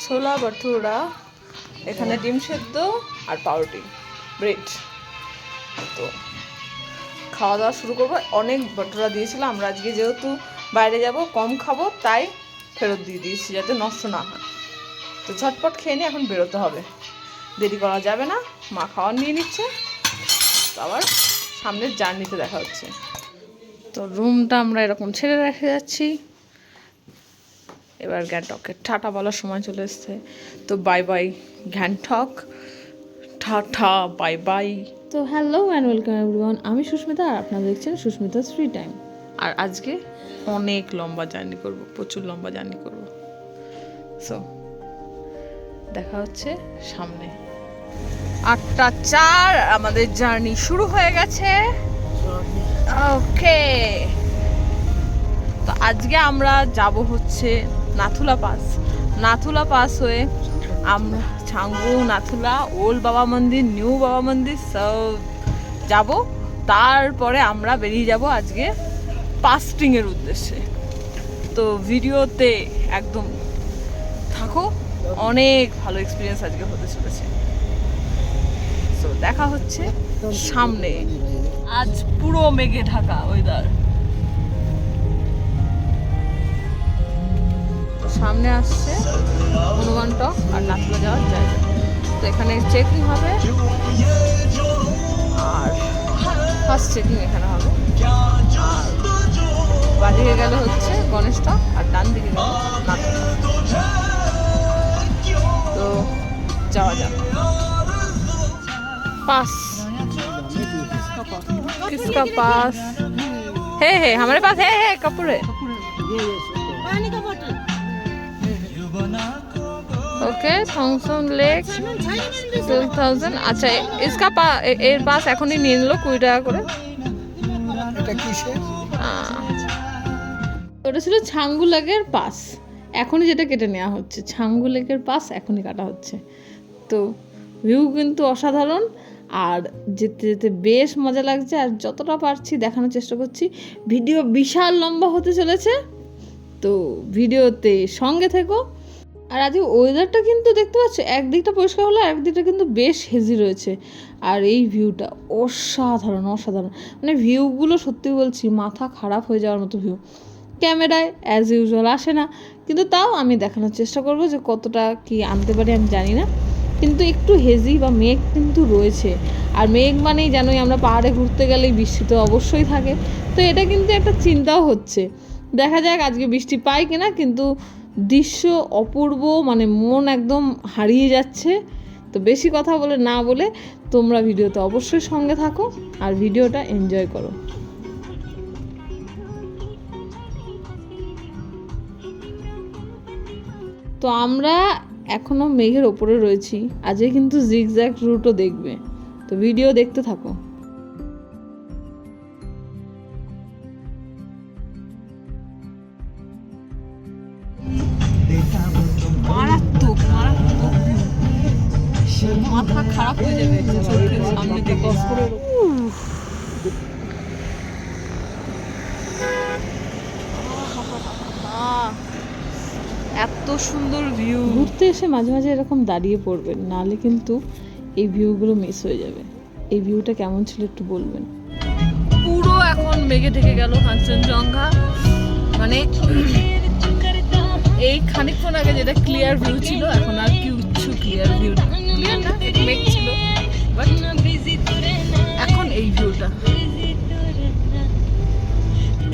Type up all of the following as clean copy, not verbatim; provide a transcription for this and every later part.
ছোলা ভটুরা, এখানে ডিম সেদ্ধ আর পাউরুটি, ব্রেড। তো খাওয়া দাওয়া শুরু করবো। অনেক ভটুরা দিয়েছিল, আমরা আজকে যেহেতু বাইরে যাব কম খাবো তাই ফেরত দিয়ে দিয়েছি যাতে নষ্ট না হয়। তো ঝটপট খেয়ে নিয়ে এখন বেরোতে হবে, দেরি করা যাবে না। মা খাওয়ার নিয়ে নিচ্ছে, তো আবার সামনের জার্নিতে দেখা হচ্ছে। তো রুমটা আমরা এরকম ছেড়ে রেখে যাচ্ছি। এবার গ্যাংটকের টাটা বলার সময় চলে এসছে। তো bye bye Gangtok, tata bye bye. তো হ্যালো অ্যান্ড ওয়েলকাম এভরিওয়ান, আমি সুস্মিতা আর আপনারা দেখছেন সুস্মিতাস ফ্রি টাইম। আর আজকে অনেক লম্বা জার্নি করব, প্রচুর লম্বা জার্নি করব। সো দেখা হচ্ছে সামনে। 8:04 আমাদের জার্নি শুরু হয়ে গেছে। ওকে, তো আজকে আমরা যাব হচ্ছে নাথুলা পাস। নাথুলা পাস হয়ে আমরা ছাঙ্গু, নাথুলা, ওল্ড বাবা মন্দির, নিউ বাবা মন্দির সব যাব। তারপরে আমরা বেরিয়ে যাব আজকে পাস্টিংয়ের উদ্দেশ্যে। তো ভিডিওতে একদম থাকো, অনেক ভালো এক্সপিরিয়েন্স আজকে হতে চলেছে। তো দেখা হচ্ছে সামনে। আজ পুরো মেঘে ঢাকা ওয়েদার। সামনে আসছে হনুমানটক আর নাথুলা যাওয়ার জায়গা। তো এখানে চেকিং হবে, আর ফার্স্ট চেকিং এখানে হবে। আর বাদিকে গেলে হচ্ছে গণেশটক আর ডান দিকে গেলে নাথুলা। তো যাওয়া যাক। पास किसका पास है हमारे पास है कपूर है। Okay Thomson lake 12,000। अच्छा इसका এর পাস এখনই নিয়ে নিল 20 টাকা করে। এটা কিসের? ওটা ছিল ছাঙ্গু লেকের পাস, এখনই যেটা কেটে নেওয়া হচ্ছে। ছাঙ্গু লেকের পাস এখনই কাটা হচ্ছে। তো ভিউ কিন্তু অসাধারণ, আর যেতে যেতে বেশ মজা লাগছে। আর যতটা পারছি দেখানোর চেষ্টা করছি। ভিডিও বিশাল লম্বা হতে চলেছে, তো ভিডিওতে সঙ্গে থেকো। আর আজকে ওয়েদারটা কিন্তু দেখতে পাচ্ছ, একদিকটা পরিষ্কার হলো, একদিকটা কিন্তু বেশ হেজি রয়েছে। আর এই ভিউটা অসাধারণ অসাধারণ, মানে ভিউগুলো সত্যি বলছি মাথা খারাপ হয়ে যাওয়ার মতো ভিউ। ক্যামেরায় অ্যাজ ইউজুয়াল আসে না, কিন্তু তাও আমি দেখানোর চেষ্টা করব যে কতটা কি আনতে পারি আমি জানি না। কিন্তু একটু হেজি বা মেঘ কিন্তু রয়েছে। আর মেঘ মানেই জানোই আমরা পাহাড়ে ঘুরতে গেলেই বৃষ্টি তো অবশ্যই থাকে। তো এটা কিন্তু একটা চিন্তাও হচ্ছে, দেখা যাক আজকে বৃষ্টি পাই কিনা। কিন্তু দৃশ্য অপূর্ব, মানে মন একদম হারিয়ে যাচ্ছে। তো বেশি কথা বলে না বলে তোমরা ভিডিওতে অবশ্যই সঙ্গে থাকো আর ভিডিওটা এনজয় করো। তো আমরা এখনও মেঘের ওপরে রয়েছি। আজকে কিন্তু জিগজ্যাগ রুটও দেখবে, তো ভিডিও দেখতে থাকো। মারাত্মক মারাত্মক, মাথা খারাপ হয়ে যাবে চোখের সামনে থেকে। এত সুন্দর ভিউ। ঘুরতে এসে মাঝে মাঝে এরকম দাঁড়িয়ে পড়বেন, নাহলে কিন্তু এই ভিউগুলো মিস হয়ে যাবে। এই ভিউটা কেমন ছিল একটু বলবেন। পুরো এখন মেঘে ঢেকে গেল কাঞ্চনজঙ্ঘা, মানে এই খানিকক্ষণ আগে যেটা ক্লিয়ার ভিউ ছিল এখন আর কিচ্ছু ক্লিয়ার ভিউ না। ক্লিয়ার না, মেঘ ছিল, বাট এখন এই ভিউটা।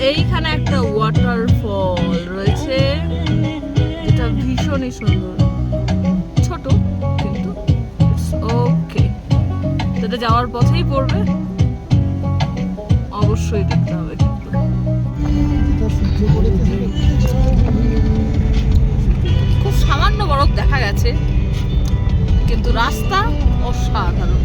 এইখানে একটা ওয়াটারফল রয়েছে যেটা ভীষণই সুন্দর, ছোট কিন্তু ওকে। যেটা যাওয়ার পথেই পড়বে, অবশ্যই দেখতে হবে। কিন্তু খুব সামান্য বরফ দেখা গেছে, কিন্তু রাস্তা অসাধারণ।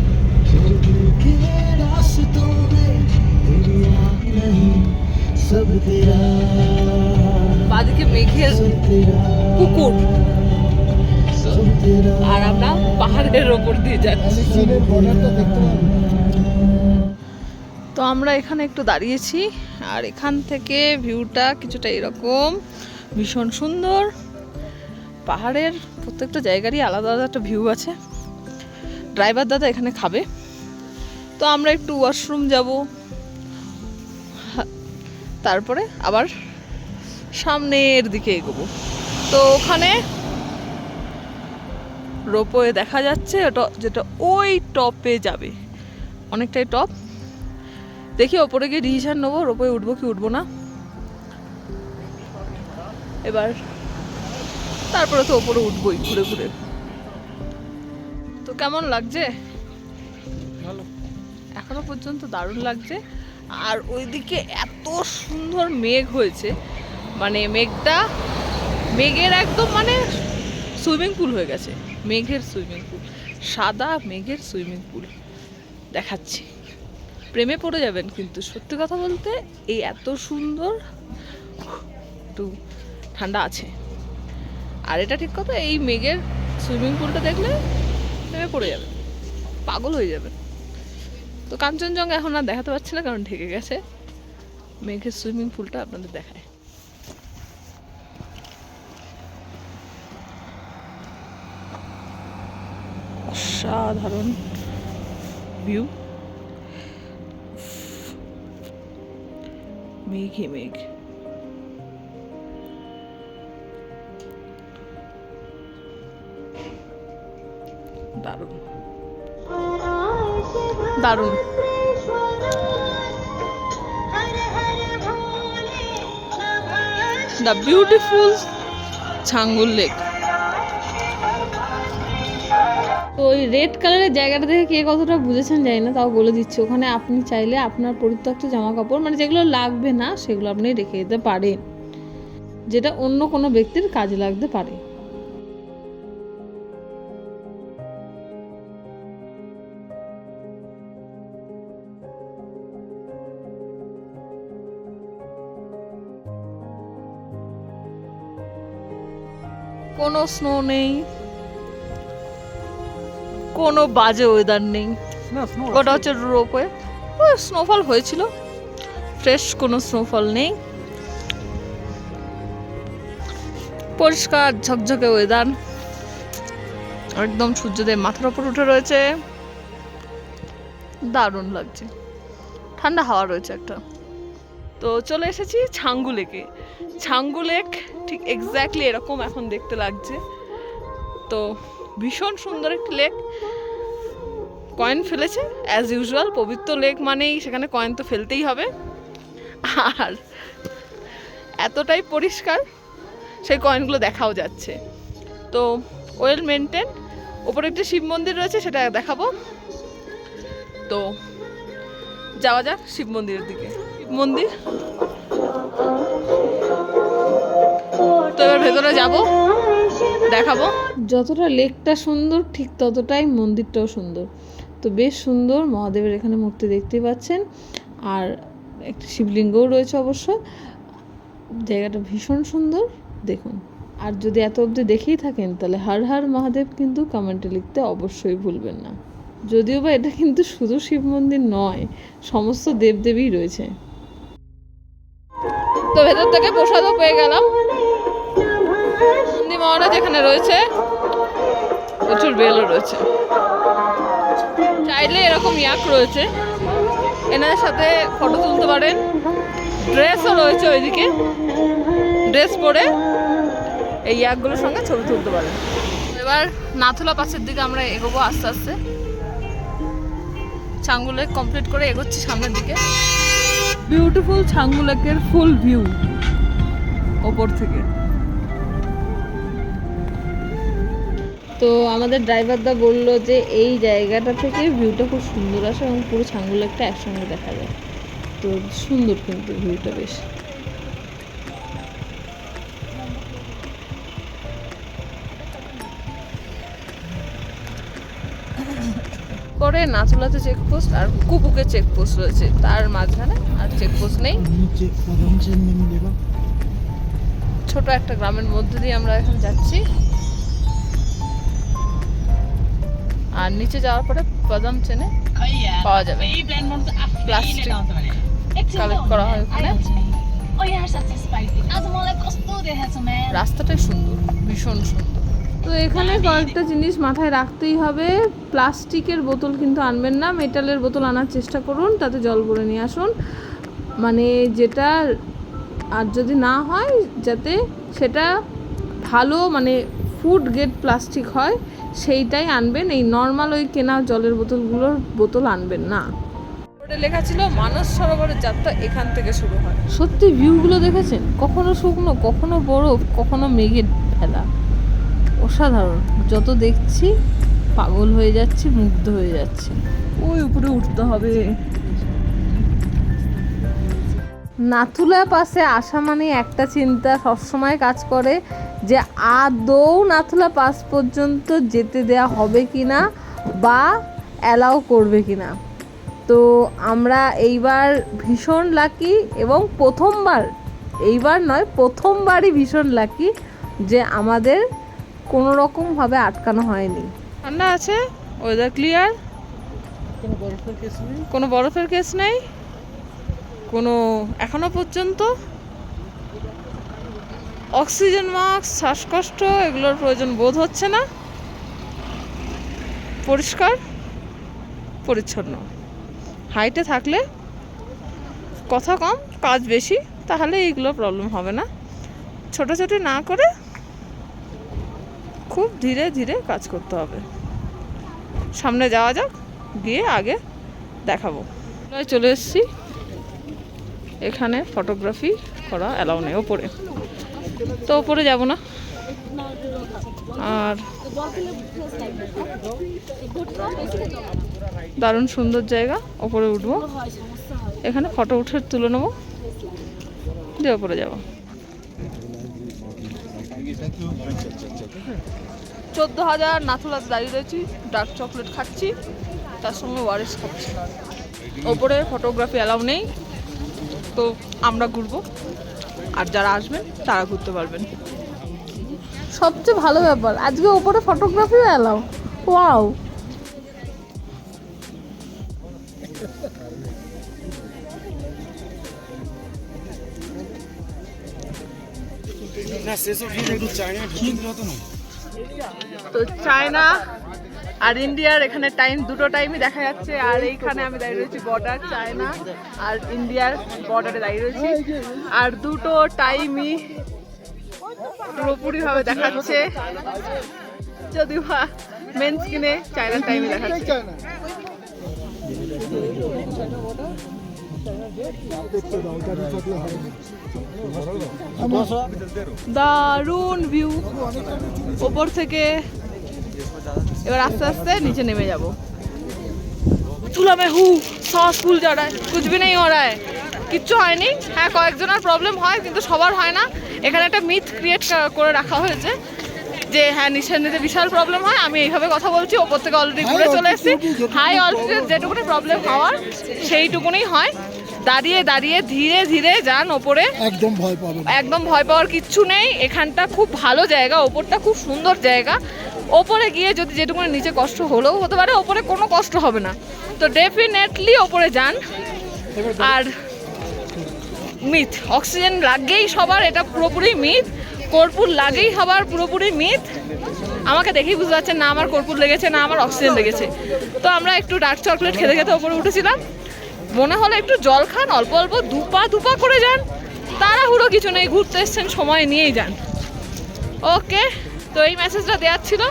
বাদিকে মেঘের পুকুর, আর আমরা পাহাড়ের ওপর দিয়ে যাচ্ছি। তো আমরা এখানে একটু দাঁড়িয়েছি, আর এখান থেকে ভিউটা কিছুটা এরকম, ভীষণ সুন্দর। পাহাড়ের প্রত্যেকটা জায়গারই আলাদা আলাদা একটা ভিউ আছে। ড্রাইভার দাদা এখানে খাবে, তো আমরা একটু ওয়াশরুম যাব, তারপরে আবার সামনের দিকে এগোবো। তো ওখানে রোপওয়ে দেখা যাচ্ছে, ওটা যেটা ওই টপে যাবে, অনেকটাই টপ। দেখি ওপরে গিয়ে ডিসিশন নেবো রোপওয়ে উঠবো কি উঠবো না। এবার তারপরে তো ওপরে উঠবোই ঘুরে ঘুরে। তো কেমন লাগছে? ভালো, এখনো পর্যন্ত দারুণ লাগছে। আর ওইদিকে এত সুন্দর মেঘ হয়েছে, মানে মেঘের একদম মানে সুইমিং পুল হয়ে গেছে, মেঘের সুইমিং পুল, সাদা মেঘের সুইমিং পুল দেখাচ্ছি। প্রেমে পড়ে যাবেন কিন্তু সত্যি কথা বলতে, এই এত সুন্দর, একটু ঠান্ডা আছে। আর এটা ঠিক কথা, এই মেঘের সুইমিং পুলটা দেখলে প্রেমে পড়ে যাবেন, পাগল হয়ে যাবেন। তো কাঞ্চনজঙ্ঘা এখন আর দেখাতে পারছি না কারণ ঢেকে গেছে, মেঘের সুইমিং পুলটা আপনাদের দেখায়। অসাধারণ ভিউ, মেঘে মেঘ। দারুণ দারুণ। The beautiful Changu lake. তো ওই রেড কালারের জায়গাটা থেকে কে কতটা বুঝেছেন জানি না, তাও বলে দিচ্ছি। ওখানে আপনি চাইলে আপনার পরিত্যক্ত জামা কাপড়, মানে যেগুলো লাগবে না সেগুলো আপনি রেখে দিতে পারেন, যেটা অন্য কোনো ব্যক্তির কাজে লাগতে পারে। কোনো স্নো নেই, কোনো বাজে ওয়েদার নেই। না স্নো ওটা হচ্ছে রোপওয়ে, ওই স্নোফল হয়েছিল, ফ্রেশ কোনো স্নোফল নেই, পরিষ্কার ঝকঝকে ওয়েদার, একদম সূর্যদেব মাথার উপর উঠে রয়েছে, দারুণ লাগছে, ঠান্ডা হাওয়া রয়েছে একটা। তো চলে এসেছি ছাঙ্গু লেকে। ছাঙ্গু লেক ঠিক এক্স্যাক্টলি এরকম এখন দেখতে লাগছে। তো ভীষণ সুন্দর একটি লেক, কয়েন ফেলেছে অ্যাজ ইউজুয়াল। পবিত্র লেক মানেই সেখানে কয়েন তো ফেলতেই হবে, আর এতটাই পরিষ্কার সেই কয়েনগুলো দেখাও যাচ্ছে। তো ওয়েল মেনটেন। ওপরে একটি শিব মন্দির রয়েছে, সেটা দেখাবো। তো যাওয়া যাক শিব মন্দিরের দিকে। শিব মন্দির, তো এবার ভেতরে যাব, দেখাবো। যতটা লেকটা সুন্দর ঠিক ততটাই মন্দিরটাও সুন্দর। তো বেশ সুন্দর, মহাদেবের এখানে মূর্তি দেখতেই পাচ্ছেন, আর একটা শিবলিঙ্গও রয়েছে অবশ্য। জায়গাটা ভীষণ সুন্দর, দেখুন। আর যদি এত অবধি দেখেই থাকেন তাহলে হর হর মহাদেব কিন্তু কমেন্টে লিখতে অবশ্যই ভুলবেন না। যদিও বা এটা কিন্তু শুধু শিব মন্দির নয়, সমস্ত দেবদেবী রয়েছে। তো ভেতর থেকে প্রসাদও পেয়ে গেলাম। নন্দী মহারাজ এখানে রয়েছে, প্রচুর বেলও রয়েছে, চাইলে এরকম ইয়াক রয়েছে, এনাদের সাথে ফটো তুলতে পারেন। ড্রেসও রয়েছে ওইদিকে, ড্রেস পরে এই ইয়াকগুলোর সঙ্গে ছবি তুলতে পারেন। এবার নাথুলা পাসের দিকে আমরা এগোবো আস্তে আস্তে। ছাঙ্গু লেক কমপ্লিট করে এগোচ্ছি সামনের দিকে। বিউটিফুল ছাঙ্গু লেকের ফুল ভিউ ওপর থেকে। তো আমাদের ড্রাইভারদা বললো যে এই জায়গাটা থেকে ভিউটা খুব সুন্দর আসে এবং পুরো ছাঙ্গু লেকটা একসঙ্গে দেখা যায়। তো সুন্দর কিন্তু ভিউটা বেশ। করে নাথুলাতে চেকপোস্ট আর কুপুকে চেকপোস্ট রয়েছে, তার মাঝখানে আর চেকপোস্ট নেই। ছোট একটা গ্রামের মধ্যে দিয়ে আমরা এখন যাচ্ছি, আর নিচে যাওয়ার পরে বাদাম চেনে পাওয়া যাবে। প্লাস্টিক কালেক্ট করা হয় ওখানে। রাস্তাটাই সুন্দর, ভীষণ সুন্দর। তো এখানে কয়েকটা জিনিস মাথায় রাখতেই হবে। প্লাস্টিকের বোতল কিন্তু আনবেন না, মেটালের বোতল আনার চেষ্টা করুন, তাতে জল ভরে নিয়ে আসুন। মানে যেটা, আর যদি না হয় যাতে সেটা ভালো মানে ফুড গ্রেড প্লাস্টিক হয় সেইটাই আনবেন। এই নর্মাল ওই কেনা জলের বোতল আনবেন না। ওটা লেখা ছিল মানস সরোবরের যাত্রা এখান থেকে শুরু হয়। সত্যি ভিউগুলো দেখেছেন? কখনো শুকনো, কখনো বরফ, কখনো মেঘের ফেলা। অসাধারণ। যত দেখছি পাগল হয়ে যাচ্ছি, মুগ্ধ হয়ে যাচ্ছি। ওই উপরে উঠতে হবে। নাথুলা পাসে আসা মানে একটা চিন্তা সবসময় কাজ করে যে আদৌ নাথুলা পাস পর্যন্ত যেতে দেয়া হবে কিনা বা অ্যালাউ করবে কিনা। তো আমরা এইবার ভীষণ লাকি, এবং এইবার নয় প্রথমবারই ভীষণ লাকি যে আমাদের কোনো রকমভাবে আটকানো হয়নি। ঠান্ডা আছে, ওয়েদার ক্লিয়ার, কোনো বরফের কেস নেই, কোনো এখনো পর্যন্ত অক্সিজেন মাস্ক, শ্বাসকষ্ট এগুলোর প্রয়োজন বোধ হচ্ছে না। পরিষ্কার পরিচ্ছন্ন। হাইটে থাকলে কথা কম কাজ বেশি, তাহলে এইগুলো প্রবলেম হবে না। ছোটাছুটি না করে খুব ধীরে ধীরে কাজ করতে হবে। সামনে যাওয়া যাক, গিয়ে আগে দেখাবো। চলে এসেছি, এখানে ফটোগ্রাফি করা অ্যালাউ নেই ওপরে, তো ওপরে যাব না। আর দারুণ সুন্দর জায়গা, ওপরে উঠবো, এখানে ফটো উঠে তুলে নেবো, দিয়ে ওপরে যাবো। 14,000 নাথুলাতে দাঁড়িয়ে রয়েছি, ডার্ক চকলেট খাচ্ছি, তার সঙ্গে ওয়ারেস খাচ্ছি। ওপরে ফটোগ্রাফি অ্যালাউ নেই, তো আমরা ঘুরবো, আর যারা আসবেন তারা ঘুরতে পারবেন। সবচেয়ে ভালো ব্যাপার আজকে ওপরে ফটোগ্রাফিও অ্যালাউ। ওয়াও, তো চায়না আর ইন্ডিয়ার এখানে দুটো টাইমই দেখা যাচ্ছে। আর এইখানে আমি দাঁড়িয়ে রয়েছি বর্ডার, চায়না আর ইন্ডিয়ার বর্ডারে দাঁড়িয়ে রয়েছি, আর দুটো টাইমই পুরোপুরি ভাবে দেখাচ্ছে, যদিও মেন স্ক্রিনে চায়নার টাইমই দেখাচ্ছে। দারুণ ভিউ ওপর থেকে। এবার আস্তে আস্তে নিচে নেমে যাব। চুলা মে হু সস ফুল যা রা কুছ ভি নেই হো রা হ্যায়, কিচ্ছু হয়নি। হ্যাঁ, কয়েকজনের প্রবলেম হয়, কিন্তু সবার হয় না। এখানে একটা মিথ ক্রিয়েট করে রাখা হয়েছে যে হ্যাঁ নিঃশ্বাস নিতে বিশাল প্রবলেম হয়। আমি এইভাবে কথা বলছি, ওপর থেকে অলরেডি ঘুরে চলে এসেছি। হাই অলরেডি যেটুকুনি প্রবলেম হওয়ার সেইটুকুনি হয়। দাঁড়িয়ে দাঁড়িয়ে ধীরে ধীরে যান ওপরে, একদম ভয় পাওয়ার কিচ্ছু নেই। এখানটা খুব ভালো জায়গা, ওপরটা খুব সুন্দর জায়গা। ওপরে গিয়ে যদি যেটুকুনি নিচে কষ্ট হলেও হতে পারে, ওপরে কোনো কষ্ট হবে না। তো ডেফিনেটলি ওপরে যান। আর মিথ, অক্সিজেন লাগেই সবার, এটা পুরোপুরি মিথ। কর্পূর লাগেই সবার, পুরোপুরি মিথ। আমাকে দেখেই বুঝতে পারছেন না আমার কর্পূর লেগেছে না আমার অক্সিজেন লেগেছে। তো আমরা একটু ডার্ক চকলেট খেতে খেতে ওপরে উঠেছিলাম। মনে হলো একটু জল খান, অল্প অল্প দুপা করে যান, তাড়াহুড়ো কিছু নেই, ঘুরতে এসছেন সময় নিয়েই যান। ওকে, তো এই মেসেজটা দেওয়ার ছিল,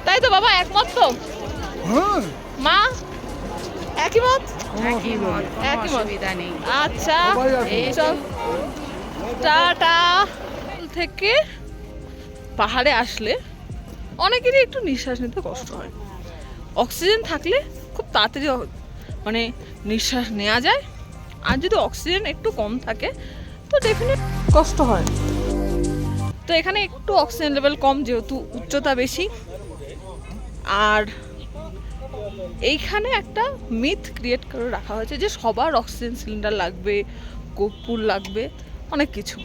তাই তো বাবা? একমত তো? মা একই মত? একই মত। আচ্ছা, চল টাটা। থেকে পাহাড়ে আসলে অনেকেরই একটু নিঃশ্বাস নিতে কষ্ট হয়। অক্সিজেন থাকলে খুব তাড়াতাড়ি মানে নিঃশ্বাস নেওয়া যায়, আর যদি অক্সিজেন একটু কম থাকে তো ডেফিনেট কষ্ট হয়। তো এখানে একটু অক্সিজেন লেভেল কম, যেহেতু উচ্চতা বেশি। আর এইখানে একটা মিথ ক্রিয়েট করে রাখা হয়েছে যে সবার অক্সিজেন সিলিন্ডার লাগবে, কর্পূর লাগবে, অনেক কিছু,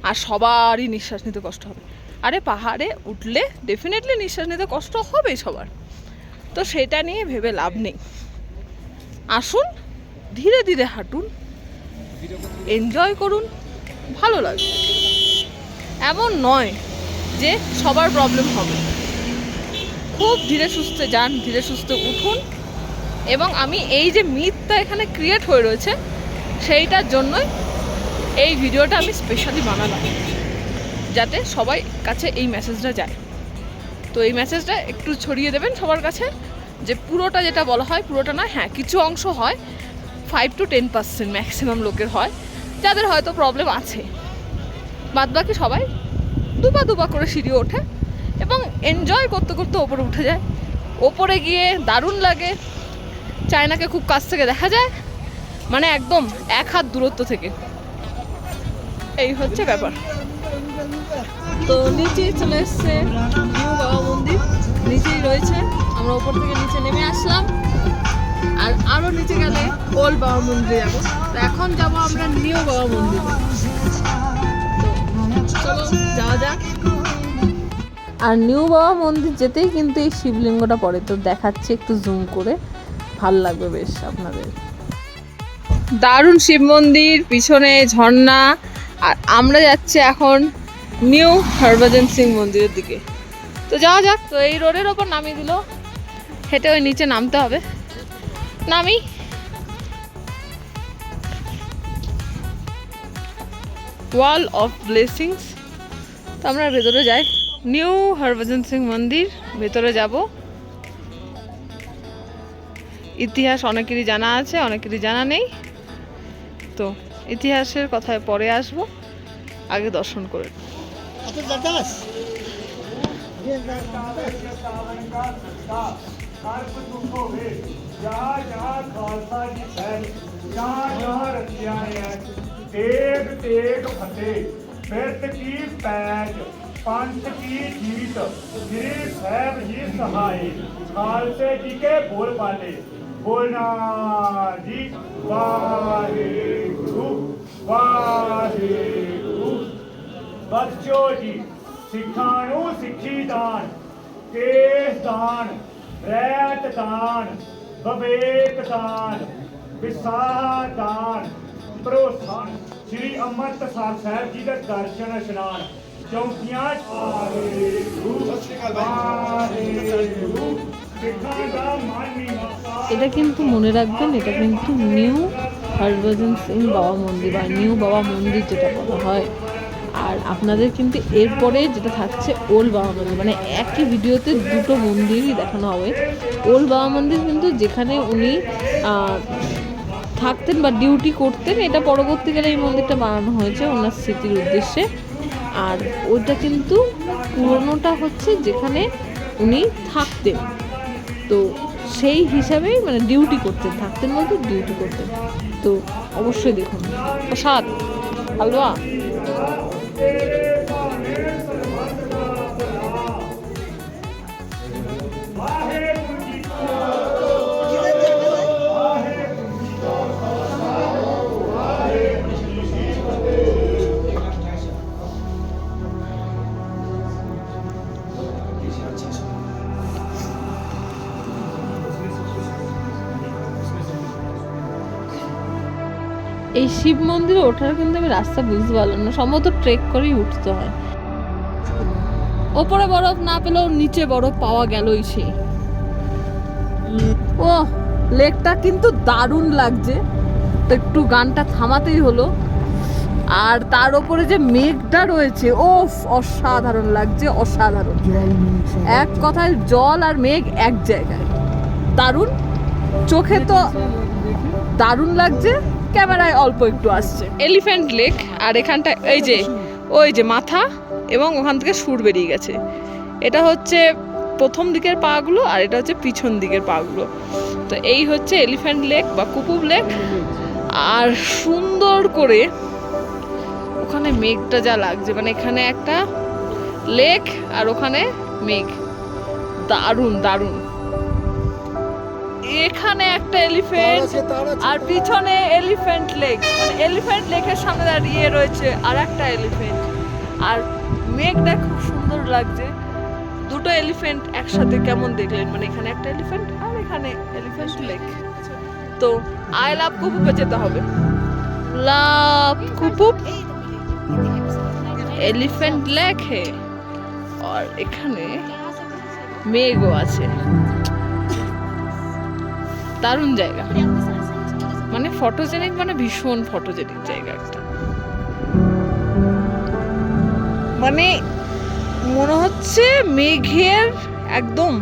আর সবারই নিঃশ্বাস নিতে কষ্ট হবে। আরে পাহাড়ে উঠলে ডেফিনেটলি নিঃশ্বাস নিতে কষ্ট হবে সবার, তো সেটা নিয়ে ভেবে লাভ নেই। আসুন, ধীরে ধীরে হাঁটুন, এনজয় করুন, ভালো লাগবে। এমন নয় যে সবার প্রবলেম হবে। খুব ধীরে সুস্থে যান, ধীরে সুস্থে উঠুন। এবং আমি এই যে মিথটা এখানে ক্রিয়েট হয়ে রয়েছে সেইটার জন্যই এই ভিডিওটা আমি স্পেশালি বানালাম, যাতে সবাই কাছে এই মেসেজটা যায়। তো এই মেসেজটা একটু ছড়িয়ে দেবেন সবার কাছে, যে পুরোটা যেটা বলা হয় পুরোটা না, হ্যাঁ কিছু অংশ হয়, 5 to 10% ম্যাক্সিমাম লোকের হয় যাদের হয়তো প্রবলেম আছে। বাদবাকি সবাই দুবা করে সিঁড়ি ওঠে এবং এনজয় করতে করতে ওপরে উঠে যায়। ওপরে গিয়ে দারুণ লাগে, চায়নাকে খুব কাছ থেকে দেখা যায়, মানে একদম 1 হাত দূরত্ব থেকে। এই হচ্ছে ব্যাপার। তো নিচে চলে এসছে নিউ বাবা মন্দির, নিচেই রয়েছে। আমরা ওপর থেকে নিচে নেমে আসলাম, আর আরো নিচে গেলে ওল্ড বাবা মন্দিরে যাবো। তো এখন যাবো আমরা নিউ বাবা মন্দিরে। তো চলো যাওয়া যাক। আর নিউ বাবা মন্দির যেতেই কিন্তু এই শিবলিঙ্গটা পড়ে, তো দেখাচ্ছি একটু জুম করে, ভাল লাগবে বেশ আপনাদের। দারুণ শিব মন্দির, পিছনে ঝর্ণা, আর আমরা যাচ্ছি এখন নিউ হরভজন সিং মন্দিরের দিকে। তো যাওয়া যাক। তো এই রোডের ওপর নামিয়ে দিল, হেঁটে ওই নিচে নামতে হবে। নামি। Wall of blessings. তো আমরা ভেতরে যাই, নিউ হরভজন সিং মন্দির ভেতরে যাব। ইতিহাস অনেকেরই জানা আছে, অনেকেরই জানা নেই। তো ইতিহাসের কথায় পরে আসবো, আগে দর্শন করে। तेग तेग फतेह बिरत की पैज पंथ की जीत श्री साहब जी सहाय खालसे जी के बोल बाले बोलना जी वाहेगुरु वाहेगुरु। बच्चों जी सिखानू सिखी दान केस दान रैत दान विवेक दान विसाह दान भरोसा श्री अमृतसर साहब जी का दर्शन स्नान चौकियां এটা কিন্তু মনে রাখবেন, এটা কিন্তু নিউ হরভজন সিং বাবা মন্দির বা নিউ বাবা মন্দির যেটা বলা হয়। আর আপনাদের কিন্তু এরপরে যেটা থাকছে ওল্ড বাবা মন্দির, মানে একই ভিডিওতে দুটো মন্দিরই দেখানো হবে। ওল্ড বাবা মন্দির কিন্তু যেখানে উনি থাকতেন বা ডিউটি করতেন, এটা পরবর্তীকালে এই মন্দিরটা বানানো হয়েছে ওনার স্মৃতির উদ্দেশ্যে। আর ওইটা কিন্তু পুরোনোটা হচ্ছে যেখানে উনি থাকতেন, তো সেই হিসাবেই মানে ডিউটি করতেন, থাকতেন বলতে ডিউটি করতেন। তো অবশ্যই দেখুন, প্রসাদ হালুয়া। এই শিব মন্দিরে ওঠার কিন্তু আমি রাস্তা বুঝতে পারলাম না, সম্ভবত ট্রেক করেই উঠতে হয়। ওপরে বরফ না পেলেও নিচে বরফ পাওয়া গেলই। সেই ও লেকটা কিন্তু দারুণ লাগছে, তো একটু গানটা থামাতেই হলো। আর তার উপরে যে মেঘটা রয়েছে, ও অসাধারণ লাগছে, অসাধারণ। এক কথায় জল আর মেঘ এক জায়গায়, দারুণ। চোখে তো দারুণ লাগছে, ক্যামেরায় অল্প একটু আসছে। এলিফ্যান্ট লেক, আর এখানটা এই যে ওই যে মাথা এবং ওখান থেকে সুর বেরিয়ে গেছে। এটা হচ্ছে প্রথম দিকের পাগুলো, আর এটা হচ্ছে পিছন দিকের পাগুলো। তো এই হচ্ছে এলিফ্যান্ট লেক বা কুপুব লেক। আর সুন্দর করে ওখানে মেঘটা যা লাগছে, মানে এখানে একটা লেক আর ওখানে মেঘ, দারুণ দারুণ। এখানে একটা এলিফ্যান্ট আর পিছনে এলিফ্যান্ট লেক, মানে এলিফ্যান্ট লেকের সামনে দাঁড়িয়ে রয়েছে আর একটা এলিফ্যান্ট। আর মেঘটা খুব সুন্দর লাগছে। দুটো এলিফ্যান্ট একসাথে কেমন দেখলেন, মানে এখানে একটা এলিফ্যান্ট আর এখানে এলিফ্যান্ট লেক। তো আই লাভ কুপুপে যেতে হবে। লাভ কুপুপ एलिफेंट लेक है। আর এখানে মেঘও আছে, দারুণ জায়গা, মানে ফটোজেনিক, মানে ভীষণ ফটোজেনিক জায়গা একটা। মানে মনে হচ্ছে মেঘের একদম,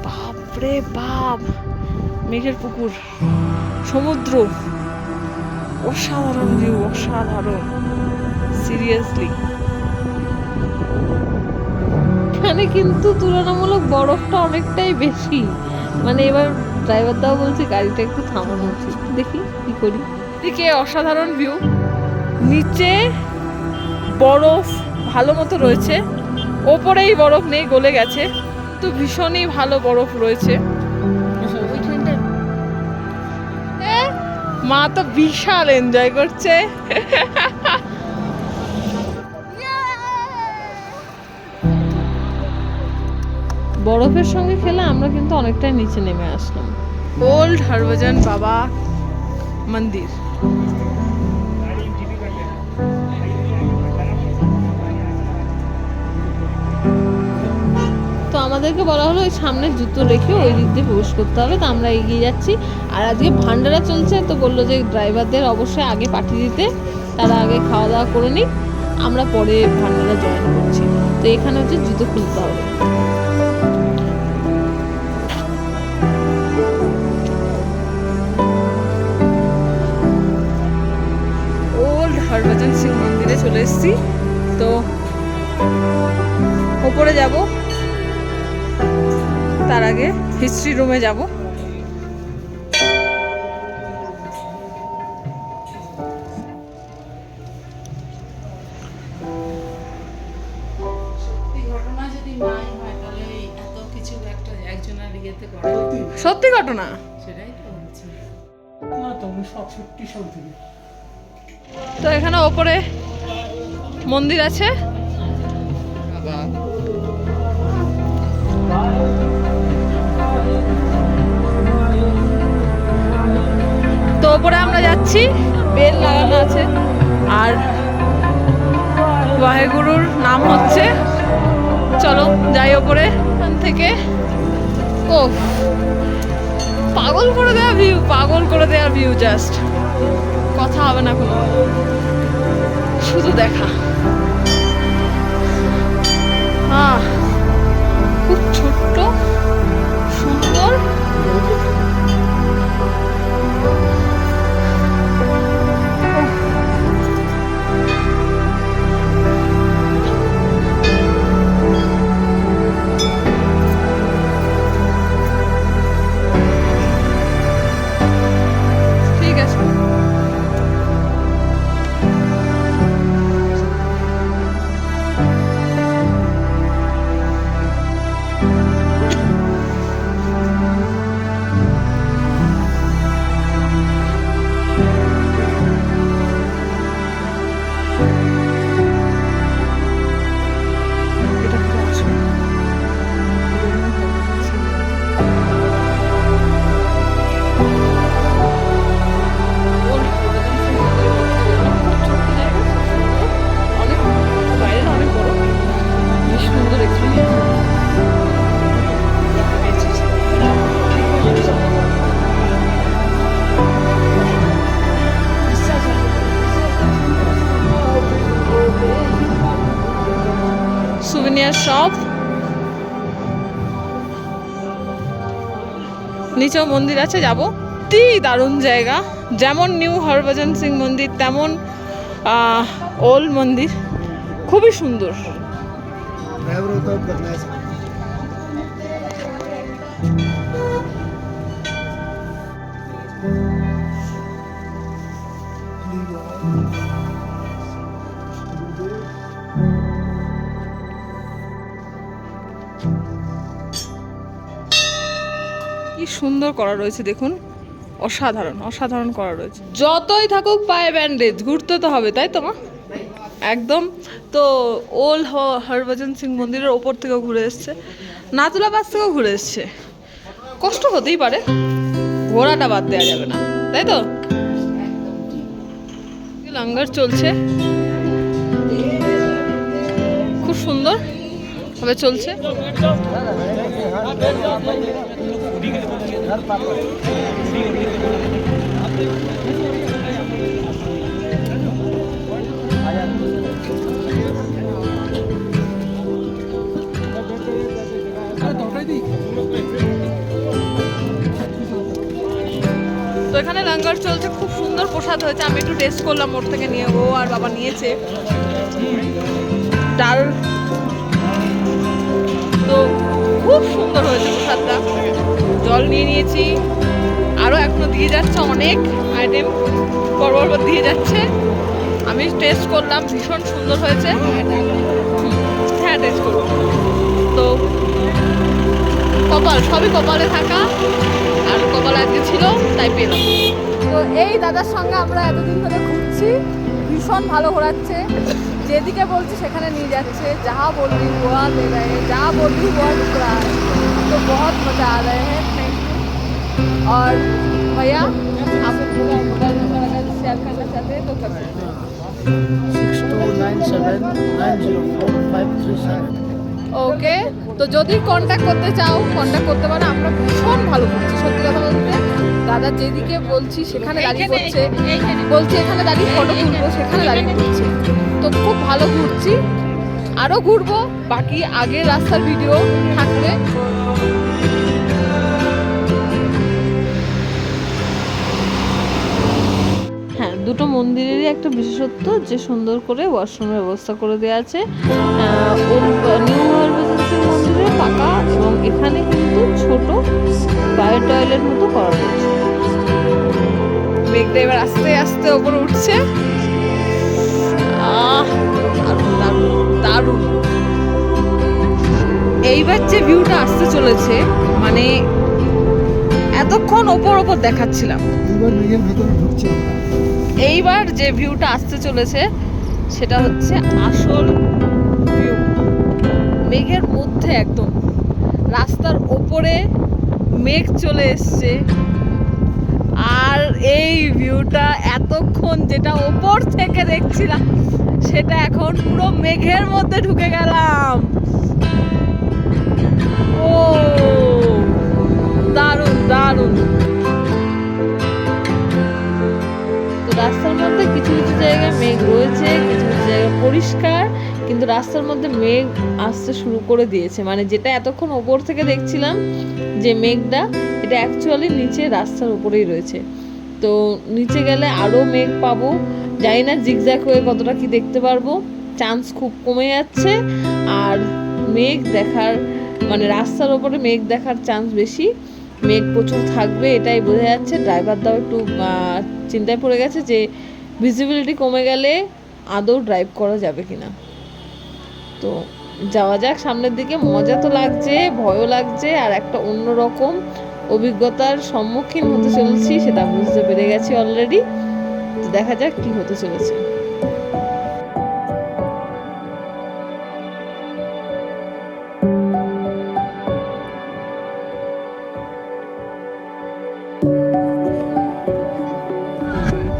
বাপরে বাপ, মেঘের পুকুর, সমুদ্র, অসাধারণ ভিউ, অসাধারণ, সিরিয়াসলি। এখানে কিন্তু তুলনামূলক বরফটা অনেকটাই বেশি, মানে এবার ড্রাইভার দাও বলছে গাড়িটা একটু থামানো উচিত, দেখি কি করি। এদিকে অসাধারণ ভিউ, নিচে বরফ ভালো মতো রয়েছে, ওপরেই বরফ নেই, গলে গেছে, তো ভীষণই ভালো বরফ রয়েছে। মা তো বিশাল এনজয় করছে। বরফের সঙ্গে খেলে আমরা কিন্তু অনেকটাই নিচে নেমে আসলাম। ওল্ড হরভজন বাবা মন্দির। তো আমাদেরকে বলা হলো ওই সামনে জুতো রেখে ওই দিক দিয়ে প্রবেশ করতে হবে, তো আমরা এগিয়ে যাচ্ছি। আর আজকে ভান্ডারা চলছে, তো বললো যে ড্রাইভারদের অবশ্যই আগে পাঠিয়ে দিতে, তারা আগে খাওয়া দাওয়া করে নিক, আমরা পরে ভান্ডারা জয়েন করছি। তো এখানে হচ্ছে জুতো খুলতে হবে। ওল্ড হরভজন সিং মন্দিরে চলে এসেছি, তো ওপরে যাব, তার আগে হিস্ট্রি রুমে যাব। সত্যি ঘটনা, না তো 1968 সাল থেকে। তো এখানে ওপরে মন্দির আছে, তো ওপরে আমরা যাচ্ছি, বেল লাগানো আছে, আর ওয়াহেগুরুর নাম হচ্ছে। চলো যাই ওপরে, ওখান থেকে। ও পাগল করে দেওয়া ভিউ, পাগল করে দেওয়া ভিউ, জাস্ট কথা হবে না কোনো, শুধু দেখা। হ্যাঁ, খুব ছোট্ট, সুন্দর, ঠিক আছে। সুভিনিয়ার শপ, নিচেও মন্দির আছে, যাবো। দারুণ জায়গা, যেমন নিউ হরভজন সিং মন্দির তেমন ওল্ড মন্দির, খুবই সুন্দর। কি সুন্দর করা রয়েছে দেখুন, অসাধারণ, অসাধারণ করা রয়েছে। যতই থাকুক পায়ে ব্যান্ডেজ, ঘুরতে তো হবে, তাই তো মা? একদম। তো ওল্ড হরভজন সিং মন্দিরের ওপর থেকেও ঘুরে এসছে, নাতুলা পাস থেকেও ঘুরে এসছে, কষ্ট হতেই পারে, ঘোড়াটা বাদ দেওয়া যাবে না, তাই তো? লঙ্গর চলছে, খুব সুন্দর। তবে চলছে। তো এখানে লঙ্গর চলছে, খুব সুন্দর প্রসাদ হয়েছে। আমি একটু টেস্ট করলাম ওর থেকে নিয়ে, ও আর বাবা নিয়েছে ডাল। তো খুব সুন্দর হয়েছে প্রসাদটা। জল নিয়ে নিয়েছি, আরও এখনো দিয়ে যাচ্ছে, অনেক আইটেম পরপর দিয়ে যাচ্ছে। আমি টেস্ট করলাম, ভীষণ সুন্দর হয়েছে। হ্যাঁ টেস্ট করব। তো কপাল, সবই কপালে থাকা, আর কপাল আজকে ছিল তাই পেলাম। তো এই দাদার সঙ্গে আমরা এতদিন ধরে ঘুরছি, ভীষণ ভালো ঘোরাচ্ছে। যেদিকে বলছি সেখানে নিয়ে যাচ্ছে, जहाँ बोल रही वहाँ ले रहे हैं, जहाँ बोल रही वहाँ रुक रहा है। तो बहुत मज़ा आ रहे हैं। Thank you. और भैया आप मोबाइल नंबर अगर शेयर करना चाहते हैं तो कर सकते हैं। 6297904537। ওকে, তো যদি কন্ট্যাক্ট করতে চাও কন্ট্যাক্ট করতে পারো। আমরা ভীষণ ভালো ঘুরছি, সত্যি কথা বলতে। দাদা যেদিকে বলছি সেখানে দাঁড়িয়ে করছে, বলছি এখানে দাঁড়িয়ে ফটো তুলবো, সেখানে দাঁড়িয়ে করছে। তো খুব ভালো ঘুরছি, আরও ঘুরবো। বাকি আগের রাস্তার ভিডিও থাকলে হ্যাঁ, দুটো মন্দিরেরই একটা বিশেষত্ব যে সুন্দর করে ওয়াশরুমের ব্যবস্থা করে দেওয়া আছে। নিউ হরভেজেন্সির মন্দিরে পাকা, এবং এখানে কিন্তু ছোট বায়ো টয়লেট মতো করা রয়েছে। মেঘটা এবার আস্তে আস্তে ওপরে উঠছে। দারুণ। এইবার যে ভিউটা আসতে চলেছে, মানে এতক্ষণ ওপর দেখাচ্ছিলাম, এবার মেঘের ভেতরে ঢুকছে। এইবার যে ভিউটা আসতে চলেছে সেটা হচ্ছে আসল ভিউ। মেঘের মধ্যে একদম রাস্তার ওপরে মেঘ চলে এসছে, আর এই ভিউটা এতক্ষণ যেটা ওপর থেকে দেখছিলাম সেটা এখন পুরো মেঘের মধ্যে ঢুকে গেলাম। ও দারুণ দারুণ। তো রাস্তার মধ্যে কিছু কিছু জায়গায় মেঘ রয়েছে, কিছু কিছু জায়গায় পরিষ্কার, কিন্তু রাস্তার মধ্যে মেঘ আসতে শুরু করে দিয়েছে। মানে যেটা এতক্ষণ ওপর থেকে দেখছিলাম যে মেঘটা, এটা অ্যাকচুয়ালি নিচে রাস্তার উপরেই রয়েছে। তো নিচে গেলে আরও মেঘ পাবো, জানি না জিগজ্যাগ হয়ে কতটা কি দেখতে পারবো, চান্স খুব কমে যাচ্ছে। আর মেঘ দেখার, মানে রাস্তার ওপরে মেঘ দেখার চান্স বেশি, মেঘ প্রচুর থাকবে এটাই বোঝা যাচ্ছে। ড্রাইভারটাও একটু চিন্তায় পড়ে গেছে যে ভিজিবিলিটি কমে গেলে আদৌ ড্রাইভ করা যাবে কিনা। তো যাওয়া যাক সামনের দিকে। মজা তো লাগছে, ভয়ও লাগছে, আর একটা অন্যরকম অভিজ্ঞতার সম্মুখীন হতে চলেছি সেটা বুঝতে পেরে গেছি অলরেডি। তো দেখা যাক কি হতে চলেছে।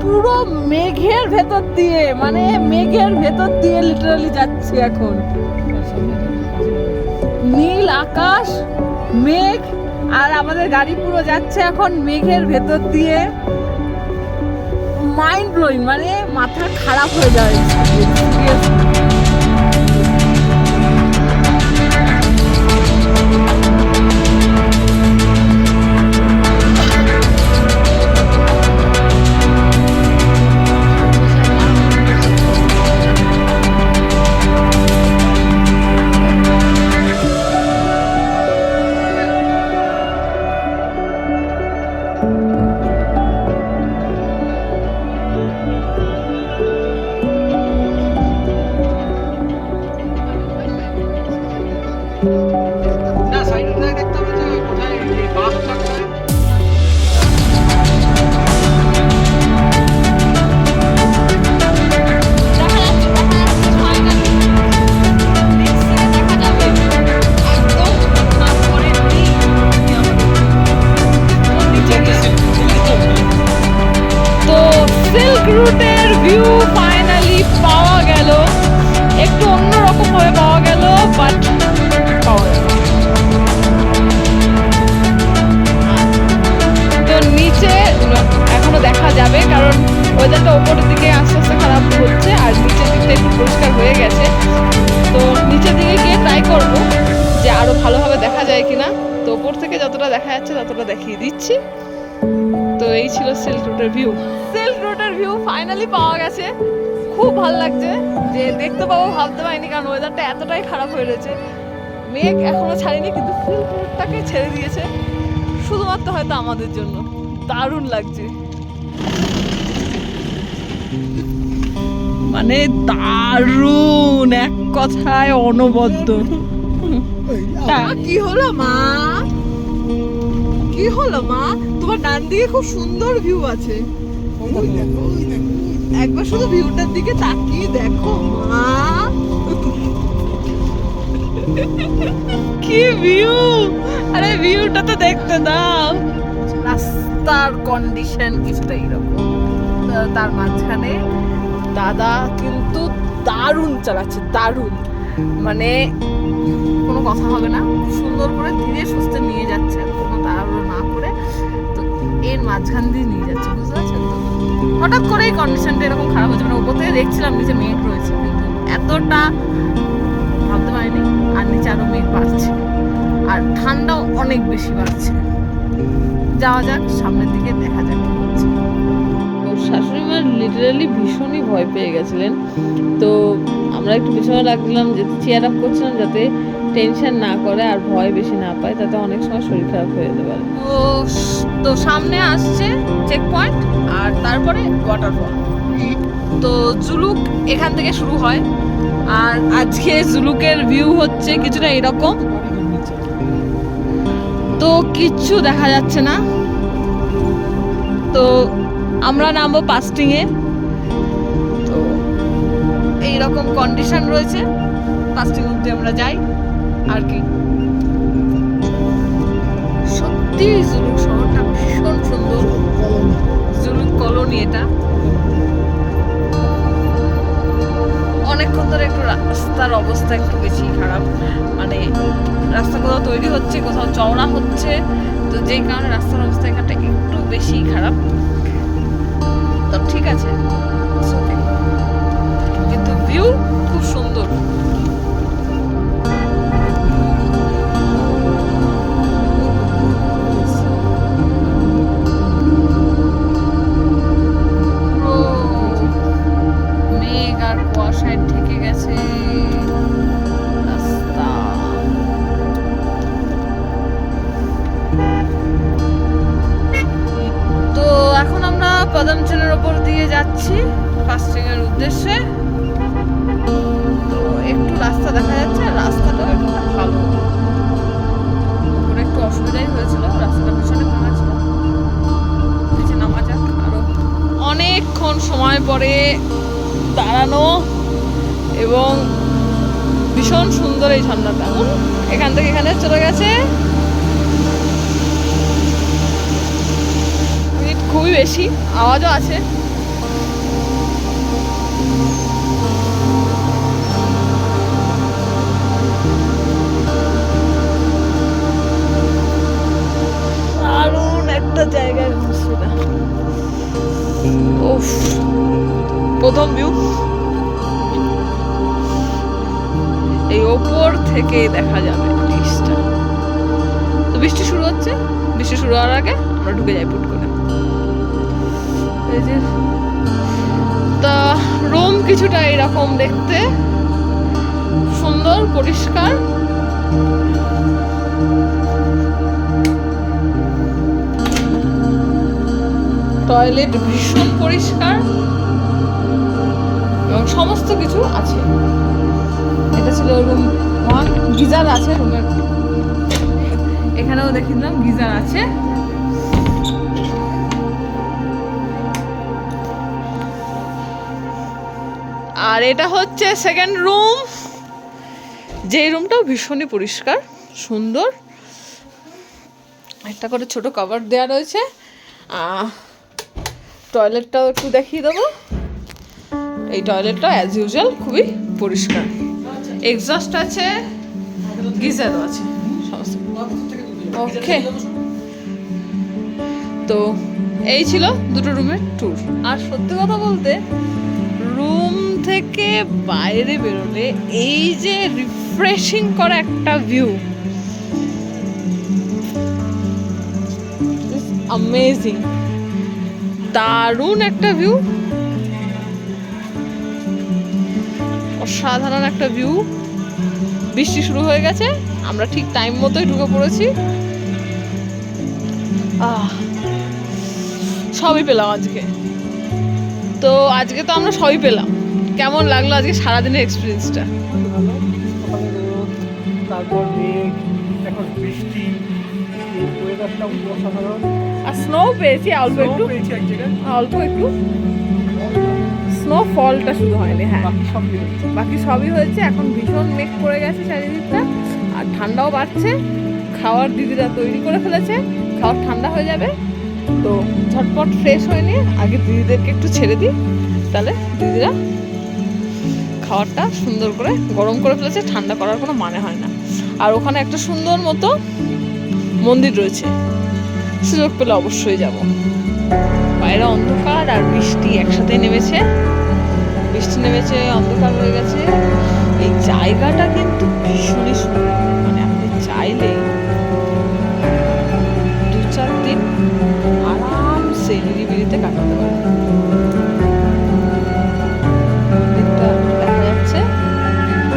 পুরো মেঘের ভেতর দিয়ে, মানে মেঘের ভেতর দিয়ে লিটারালি যাচ্ছি এখন। নীল আকাশ, মেঘ, আর আমাদের গাড়ি পুরো যাচ্ছে এখন মেঘের ভেতর দিয়ে। মাইন্ড ব্লোয়িং, মানে মাথা খারাপ হয়ে যায়। না সাইডে দেখতে হবে যে কোথায় বাস থাকবে। তো সিল্ক রুটের ভিউ ফাইনালি পাওয়া গেল, একটু অন্যরকম ভাবে পাওয়া গেল, বাট ওপর থেকে যতটা দেখা যাচ্ছে ততটা দেখিয়ে দিচ্ছি। তো এই ছিল সিল্ক রোডের ভিউ। সিল্ক রোডের ভিউ ফাইনালি পাওয়া গেছে। খুব ভালো লাগছে যে দেখতে পাবো, ভাবতে পারিনি, কারণ ওয়েদারটা এতটাই খারাপ হয়ে রয়েছে। মেঘ এখনো ছাড়েনি, কিন্তু সিল্ক রোডটাকে ছেড়ে দিয়েছে শুধুমাত্র হয়তো আমাদের জন্য। দারুণ লাগছে, মানে দারুণ, এক কথায় অনবদ্য। কি হলো মা, কি হলো মা? তোমার ডান দিকে খুব সুন্দর ভিউ আছে, একবার শুধু ভিউটার দিকে তাকিয়ে দেখো মা। কি ভিউ! আরে ভিউটা তো দেখতে দাও। রাস্তার কন্ডিশন কিছুটা এরকম, তার মাঝখানে দাদা কিন্তু দারুণ চালাচ্ছে, দারুণ, মানে কোনো কথা হবে না, সুন্দর করে ধীরে সুস্থে নিয়ে যাচ্ছে, কোনো তাড়াহুড়ো না করে। তো এর মাঝখান দিয়ে নিয়ে যাচ্ছে, বুঝতে পারছেন তো? হঠাৎ করেই কন্ডিশনটা এরকম খারাপ হচ্ছে, মানে উপর থেকে দেখছিলাম নিচে মেঘ রয়েছে, কিন্তু এতটা ভাবতে পারিনি। আর নিচে আরো মেঘ বাড়ছে, আর ঠান্ডাও অনেক বেশি বাড়ছে। যাওয়া যাক সামনের দিকে, দেখা যাক কি হচ্ছে। ওর শাশুড়ি মা লিটারালি ভীষণই ভয় পেয়ে গেছিলেন। তো আমরা একটু পিছনে রাখলাম, যাতে চেয়ার আপ করছিলাম, যাতে টেনশন না করে আর ভয় বেশি না পায়, তাতে অনেক সময় শরীর খারাপ হয়ে যেতে পারে। তো সামনে আসছে চেক পয়েন্ট, আর তারপরে ওয়াটারফল। তো জুলুক এখান থেকে শুরু হয়, আর আজকে জুলুকের ভিউ হচ্ছে কিছুটা এরকম। তো কিচ্ছু দেখা যাচ্ছে না। তো আমরা নামবো পাস্টিং এ। তো এইরকম কন্ডিশন রয়েছে, পাস্টিং অব্দি আমরা যাই আর কি। সত্যি জুলুক শহরটা ভীষণ সুন্দর, জুলুক কলোনি এটা। অনেকক্ষণ ধরে একটু রাস্তার অবস্থা একটু বেশি খারাপ, মানে রাস্তা কোথাও তৈরি হচ্ছে, কোথাও চওড়া হচ্ছে, তো যেই কারণে রাস্তার অবস্থা এখানটা একটু বেশি খারাপ। তো ঠিক আছে, কিন্তু ভিউ খুব সুন্দর। মেঘ আর কুয়াশায় ঢেকে গেছে রাস্তা। তো এখন আমরা পদমচনের ওপর দিয়ে যাচ্ছি ফাস্টিং এর উদ্দেশ্যে। তো একটু রাস্তা দেখা যাচ্ছে, আর রাস্তাটাও একটু ভালো, উপরে একটু অসুবিধাই হয়েছিল, রাস্তাটা পিছনে ভাঙা ছিল। নিচে নামা যাক। আরো অনেকক্ষণ সময় পরে দাঁড়ানো, এবং ভীষণ সুন্দর এই ঝর্ণাটা। এখান থেকে এখানে চলে গেছে, খুবই বেশি আওয়াজও আছে। দারুণ একটা জায়গায় ঘুরছি না। উফ, প্রথম ভিউ এই ওপর থেকে দেখা যাবে জিনিসটা। তো বৃষ্টি শুরু হচ্ছে, বৃষ্টি শুরু হওয়ার আগে আমরা ঢুকে যাই পুট করে। এই যে তা রুম কিছুটা এরকম দেখতে, সুন্দর পরিষ্কার। টয়লেট ভীষণ পরিষ্কার এবং সমস্ত কিছু আছে। এটা ছিল রুম 1, গিজার আছে রুমের, এখানেও দেখিলাম গিজার আছে। আর এটা হচ্ছে সেকেন্ড রুম, যে রুমটাও ভীষণই পরিষ্কার সুন্দর। একটা করে ছোট কভার দেওয়া রয়েছে। টয়লেটটাও একটু দেখিয়ে দেবো। এই টয়লেটটা অ্যাজ ইউজুয়াল খুবই পরিষ্কার, এক্সস্ট আছে, গিজারও আছে সমস্ত। ওকে, তো এই ছিল দুটো রুমের ট্যুর। আর সত্যি কথা বলতে রুম থেকে বাইরে বেরোলে এই যে রিফ্রেশিং করা একটা ভিউ, অ্যামেজিং, দারুণ একটা ভিউ, অসাধারণ একটা ভিউ। বৃষ্টি শুরু হয়ে গেছে, আমরা ঠিক টাইম মতোই ঢুকে পড়েছি। সবই পেলাম আজকে, তো আজকে তো আমরা সবই পেলাম। কেমন লাগলো আজকে সারাদিনের এক্সপিরিয়েন্সটা? ভালো, সকালে রোদ, তারপর মেঘ, এখন বৃষ্টি, এই ওয়েদারটা অসাধারণ। আর স্নো পেয়েছি অল্প একটু, পেয়েছি এক জায়গায়, অল্প একটু স্নোফলটা শুধু হয়নি। হ্যাঁ, বাকি সবই হচ্ছে। বাকি সবই হয়েছে। এখন ভীষণ মেঘ পড়ে গেছে চারিদিকটা, আর ঠান্ডাও বাড়ছে। খাওয়ার দিদিরা তৈরি করে ফেলেছে, খাওয়ার ঠান্ডা হয়ে যাবে, তো ঝটপট ফ্রেশ হয়ে নিয়ে আগে দিদিদেরকে একটু ছেড়ে দিই, তাহলে দিদিরা খাবারটা সুন্দর করে গরম করে ফেলেছে, ঠান্ডা করার কোনো মানে হয় না। আর ওখানে একটা সুন্দর মতো মন্দির রয়েছে, সুযোগ পেলে অবশ্যই যাব। বাইরে অন্ধকার আর বৃষ্টি একসাথে নেমেছে, বৃষ্টি নেমেছে, অন্ধকার হয়ে গেছে। এই জায়গাটা কিন্তু ভীষণই সুন্দর, মানে আপনি চাইলে 2-4 দিন আরামসে নিরিবিলিতে কাটাতে পারেন। মন্দিরটা দেখা যাচ্ছে,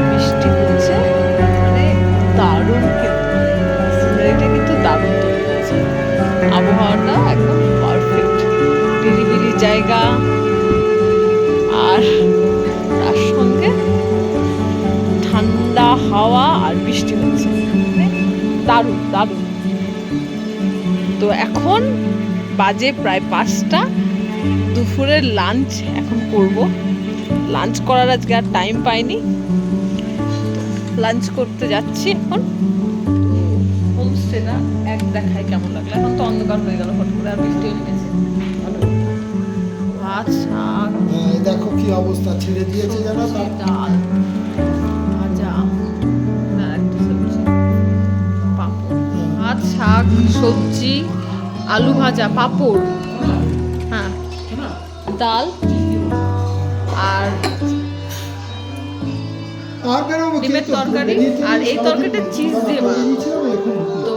বৃষ্টি হচ্ছে, মানে দারুণ, কিন্তু সিনারিটা কিন্তু দারুণ তৈরি হয়েছে। আবহাওয়াটা একদম পারফেক্ট, নিরিবিলি জায়গা, আর তার সঙ্গে ঠান্ডা হাওয়া আর বৃষ্টি হচ্ছে, মানে দারুণ দারুণ। তো এখন বাজে প্রায় 5টা, দুপুরের লাঞ্চ এখন করব। লাঞ্চ করার আজকে আর টাইম পাইনি, লাঞ্চ করতে যাচ্ছি এখন। হোমস্টেটা এক দেখায় কেমন লাগলো, এখন তো অন্ধকার হয়ে গেল হট করে, আর বৃষ্টিও নেমেছে। ভাত, শাক, এই দেখো কি অবস্থা, ছেড়ে দিয়েছে জানো তো। ডাল, ভাজা, আর একটা সবজি, পাঁপড়। ভাত, শাক, সবজি, আলু ভাজা, পাঁপড়, হ্যাঁ, ডাল, আর আর বেরোবো ডিমের তরকারি। আর এই তরকারিটা চিজ দিয়ে বানানো। তো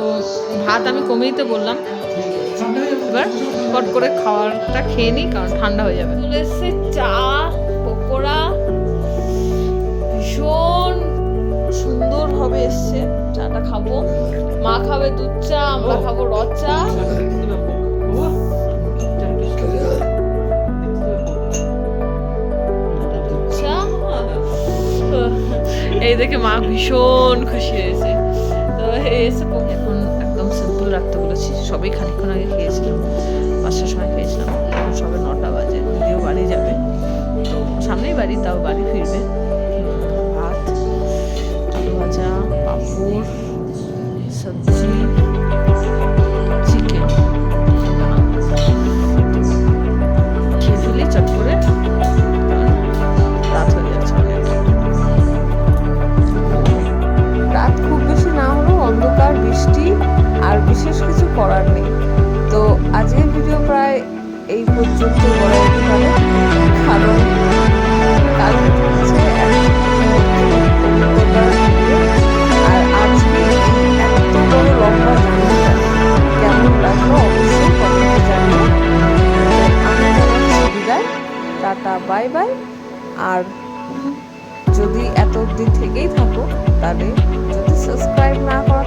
ভাত আমি কমেই তো বললাম, এবার কট করে খাবারটা খেয়ে নিই, কারণ ঠান্ডা হয়ে যাবে। চলে এসছে চা, পকোড়া, ভীষণ সুন্দরভাবে এসছে। চাটা খাবো, মা খাবে দুধ চা, আমরা খাবো র চা। এই দেখে মা ভীষণ খুশি হয়েছে। তো এসে এখন একদম সিম্পল রাখতে বলেছি। সবই খানিকক্ষণ আগে খেয়েছিলাম, 5টার সময় খেয়েছিলাম, এখন সবে 9টা বাজে। দিদিও বাড়ি যাবে, তো সামনেই বাড়ি, তাও বাড়ি ফিরবে। ভাত, আলু ভাজা, পাঁপড়, সবজি, চিকেন, খেয়ে ফেলি চট করে, রাত হয়ে যাচ্ছে অনেক। রাত খুব বেশি না হলেও অন্ধকার, বৃষ্টি, আর বিশেষ কিছু করার নেই। তো আজকের ভিডিও প্রায় এই পর্যন্ত বলা যেতে পারে, কারণ কাল হচ্ছে আর আজকে এত বড় লম্বা জার্নিটা কেমন লাগলো অবশ্যই কমেন্টে জানিও। আমি জানাচ্ছি বিদায়, টাটা, বাই বাই। আর যদি এত অবধি থেকেই থাকো, তাহলে যদি সাবস্ক্রাইব না করা